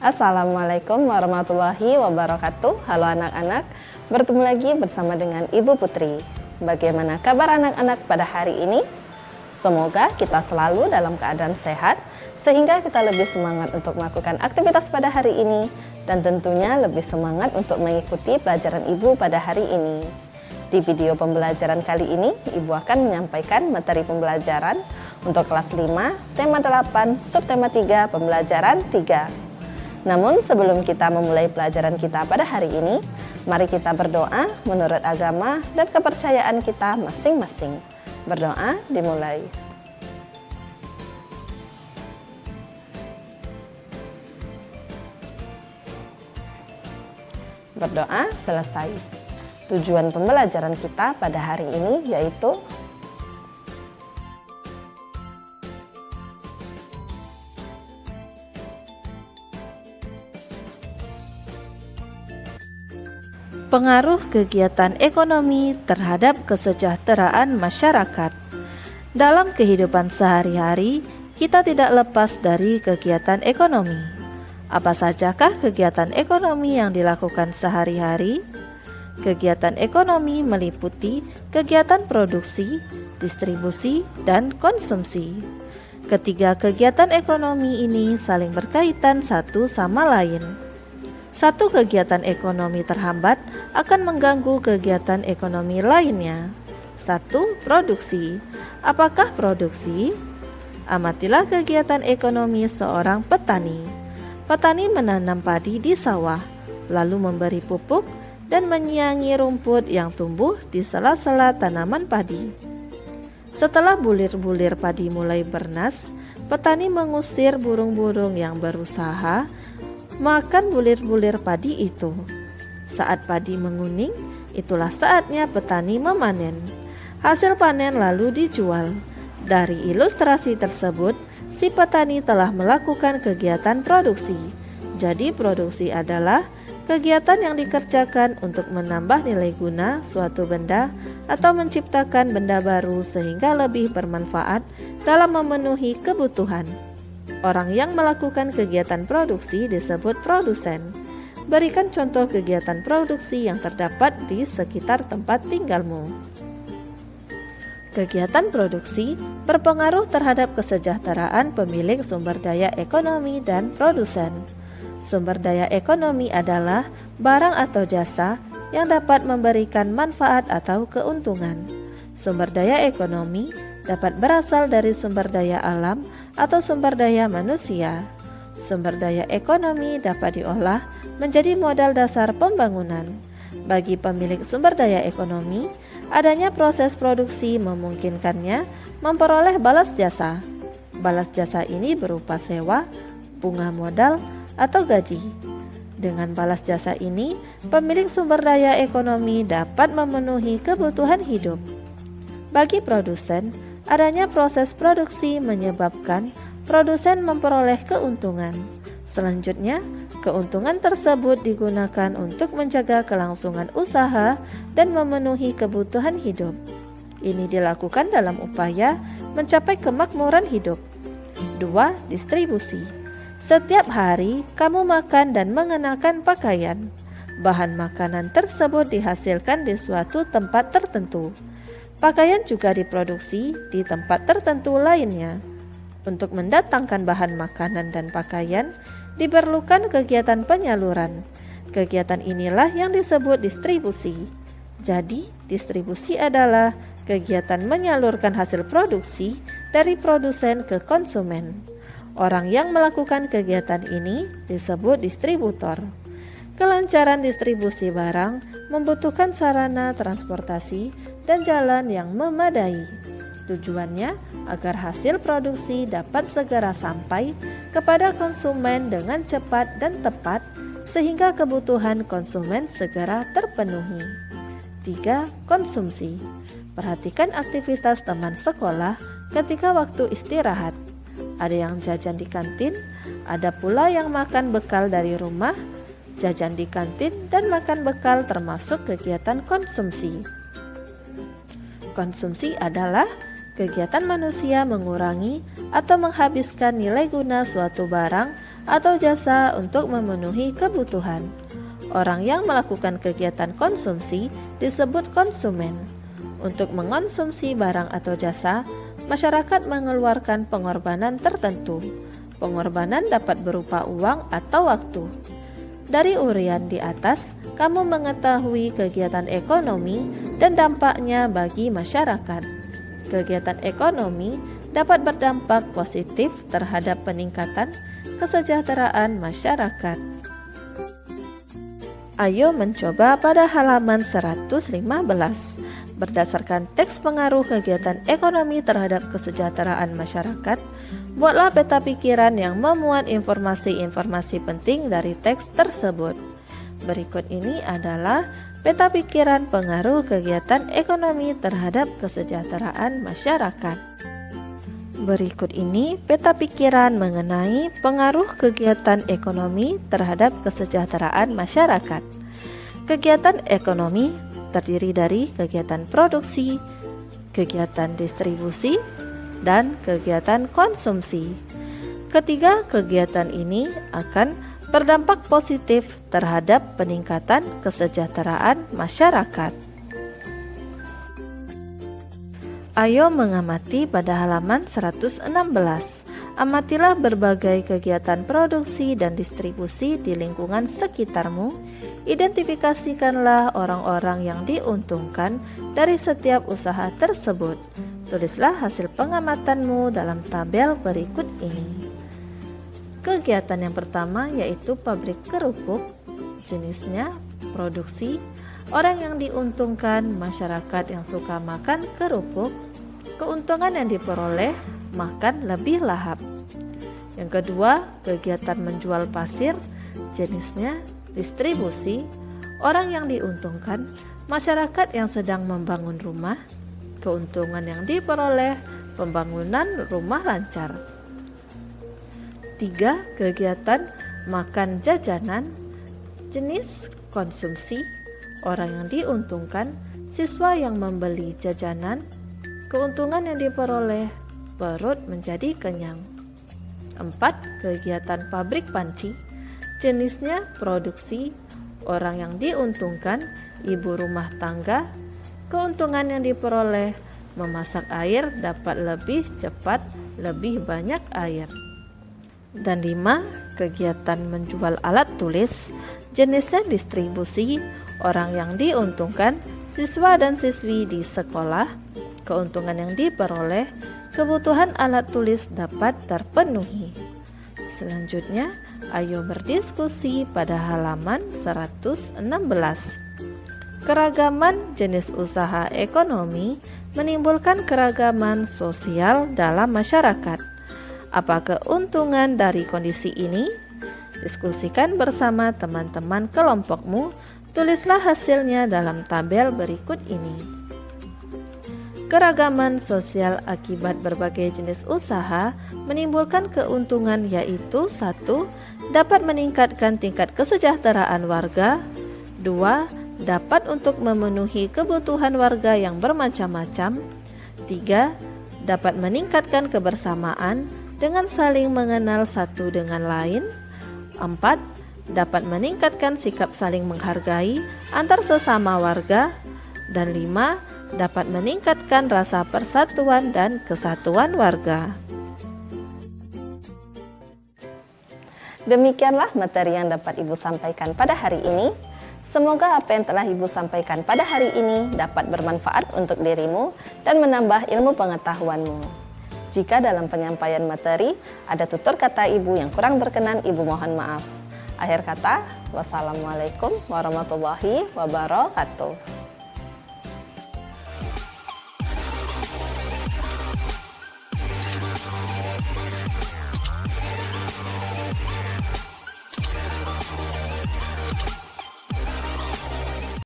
Assalamualaikum warahmatullahi wabarakatuh. Halo anak-anak, bertemu lagi bersama dengan Ibu Putri. Bagaimana kabar anak-anak pada hari ini? Semoga kita selalu dalam keadaan sehat, sehingga kita lebih semangat untuk melakukan aktivitas pada hari ini, dan tentunya lebih semangat untuk mengikuti pelajaran Ibu pada hari ini. Di video pembelajaran kali ini, Ibu akan menyampaikan materi pembelajaran untuk kelas 5, tema 8, subtema 3, pembelajaran 3. Namun sebelum kita memulai pelajaran kita pada hari ini, mari kita berdoa menurut agama dan kepercayaan kita masing-masing. Berdoa dimulai. Berdoa selesai. Tujuan pembelajaran kita pada hari ini yaitu pengaruh kegiatan ekonomi terhadap kesejahteraan masyarakat. Dalam kehidupan sehari-hari, kita tidak lepas dari kegiatan ekonomi. Apa sajakah kegiatan ekonomi yang dilakukan sehari-hari? Kegiatan ekonomi meliputi kegiatan produksi, distribusi, dan konsumsi. Ketiga kegiatan ekonomi ini saling berkaitan satu sama lain. Satu kegiatan ekonomi terhambat akan mengganggu kegiatan ekonomi lainnya. 1. Produksi. Apakah produksi? Amatilah kegiatan ekonomi seorang petani. Petani menanam padi di sawah, lalu memberi pupuk dan menyiangi rumput yang tumbuh di sela-sela tanaman padi. Setelah bulir-bulir padi mulai bernas, petani mengusir burung-burung yang berusaha makan bulir-bulir padi itu. Saat padi menguning, itulah saatnya petani memanen. Hasil panen lalu dijual. Dari ilustrasi tersebut, si petani telah melakukan kegiatan produksi. Jadi produksi adalah kegiatan yang dikerjakan untuk menambah nilai guna suatu benda atau menciptakan benda baru sehingga lebih bermanfaat dalam memenuhi kebutuhan. Orang yang melakukan kegiatan produksi disebut produsen. Berikan contoh kegiatan produksi yang terdapat di sekitar tempat tinggalmu. Kegiatan produksi berpengaruh terhadap kesejahteraan pemilik sumber daya ekonomi dan produsen. Sumber daya ekonomi adalah barang atau jasa yang dapat memberikan manfaat atau keuntungan. Sumber daya ekonomi dapat berasal dari sumber daya alam atau sumber daya manusia. Sumber daya ekonomi dapat diolah menjadi modal dasar pembangunan. Bagi pemilik sumber daya ekonomi, adanya proses produksi memungkinkannya memperoleh balas jasa. Balas jasa ini berupa sewa, bunga modal, atau gaji. Dengan balas jasa ini, pemilik sumber daya ekonomi dapat memenuhi kebutuhan hidup. Bagi produsen, adanya proses produksi menyebabkan produsen memperoleh keuntungan. Selanjutnya, keuntungan tersebut digunakan untuk menjaga kelangsungan usaha dan memenuhi kebutuhan hidup. Ini dilakukan dalam upaya mencapai kemakmuran hidup. 2. Distribusi. Setiap hari kamu makan dan mengenakan pakaian. Bahan makanan tersebut dihasilkan di suatu tempat tertentu. Pakaian juga diproduksi di tempat tertentu lainnya. Untuk mendatangkan bahan makanan dan pakaian, diperlukan kegiatan penyaluran. Kegiatan inilah yang disebut distribusi. Jadi, distribusi adalah kegiatan menyalurkan hasil produksi dari produsen ke konsumen. Orang yang melakukan kegiatan ini disebut distributor. Kelancaran distribusi barang membutuhkan sarana transportasi dan jalan yang memadai. Tujuannya agar hasil produksi dapat segera sampai kepada konsumen dengan cepat dan tepat sehingga kebutuhan konsumen segera terpenuhi. 3. Konsumsi. Perhatikan aktivitas teman sekolah ketika waktu istirahat. Ada yang jajan di kantin, ada pula yang makan bekal dari rumah. Jajan di kantin dan makan bekal termasuk kegiatan konsumsi. Konsumsi adalah kegiatan manusia mengurangi atau menghabiskan nilai guna suatu barang atau jasa untuk memenuhi kebutuhan. Orang yang melakukan kegiatan konsumsi disebut konsumen. Untuk mengonsumsi barang atau jasa, masyarakat mengeluarkan pengorbanan tertentu. Pengorbanan dapat berupa uang atau waktu. Dari uraian di atas, kamu mengetahui kegiatan ekonomi dan dampaknya bagi masyarakat. Kegiatan ekonomi dapat berdampak positif terhadap peningkatan kesejahteraan masyarakat. Ayo mencoba pada halaman 115. Berdasarkan teks pengaruh kegiatan ekonomi terhadap kesejahteraan masyarakat, buatlah peta pikiran yang memuat informasi-informasi penting dari teks tersebut. Berikut ini adalah peta pikiran pengaruh kegiatan ekonomi terhadap kesejahteraan masyarakat. Berikut ini peta pikiran mengenai pengaruh kegiatan ekonomi terhadap kesejahteraan masyarakat. Kegiatan ekonomi terdiri dari kegiatan produksi, kegiatan distribusi, dan kegiatan konsumsi. Ketiga kegiatan ini akan berdampak positif terhadap peningkatan kesejahteraan masyarakat. Ayo mengamati pada halaman 116. Amatilah berbagai kegiatan produksi dan distribusi di lingkungan sekitarmu. Identifikasikanlah orang-orang yang diuntungkan dari setiap usaha tersebut. Tulislah hasil pengamatanmu dalam tabel berikut ini. Kegiatan yang pertama yaitu pabrik kerupuk. Jenisnya produksi. Orang yang diuntungkan masyarakat yang suka makan kerupuk. Keuntungan yang diperoleh makan lebih lahap. Yang kedua, kegiatan menjual pasir. Jenisnya distribusi. Orang yang diuntungkan masyarakat yang sedang membangun rumah. Keuntungan yang diperoleh pembangunan rumah lancar. 3. Kegiatan makan jajanan. Jenis konsumsi. Orang yang diuntungkan siswa yang membeli jajanan. Keuntungan yang diperoleh perut menjadi kenyang. 4. Kegiatan pabrik panci. Jenisnya produksi. Orang yang diuntungkan ibu rumah tangga. Keuntungan yang diperoleh memasak air dapat lebih cepat, lebih banyak air. Dan 5. Kegiatan menjual alat tulis. Jenisnya distribusi. Orang yang diuntungkan siswa dan siswi di sekolah. Keuntungan yang diperoleh kebutuhan alat tulis dapat terpenuhi. Selanjutnya, ayo berdiskusi pada halaman 116. Keragaman jenis usaha ekonomi menimbulkan keragaman sosial dalam masyarakat. Apa keuntungan dari kondisi ini? Diskusikan bersama teman-teman kelompokmu. Tulislah hasilnya dalam tabel berikut ini. Keragaman sosial akibat berbagai jenis usaha menimbulkan keuntungan yaitu 1. Dapat meningkatkan tingkat kesejahteraan warga. 2. Dapat untuk memenuhi kebutuhan warga yang bermacam-macam. 3. Dapat meningkatkan kebersamaan dengan saling mengenal satu dengan lain. 4. Dapat meningkatkan sikap saling menghargai antar sesama warga. Dan 5. Dapat meningkatkan rasa persatuan dan kesatuan warga. Demikianlah materi yang dapat Ibu sampaikan pada hari ini. Semoga apa yang telah Ibu sampaikan pada hari ini dapat bermanfaat untuk dirimu dan menambah ilmu pengetahuanmu. Jika dalam penyampaian materi ada tutur kata Ibu yang kurang berkenan, Ibu mohon maaf. Akhir kata, wassalamualaikum warahmatullahi wabarakatuh.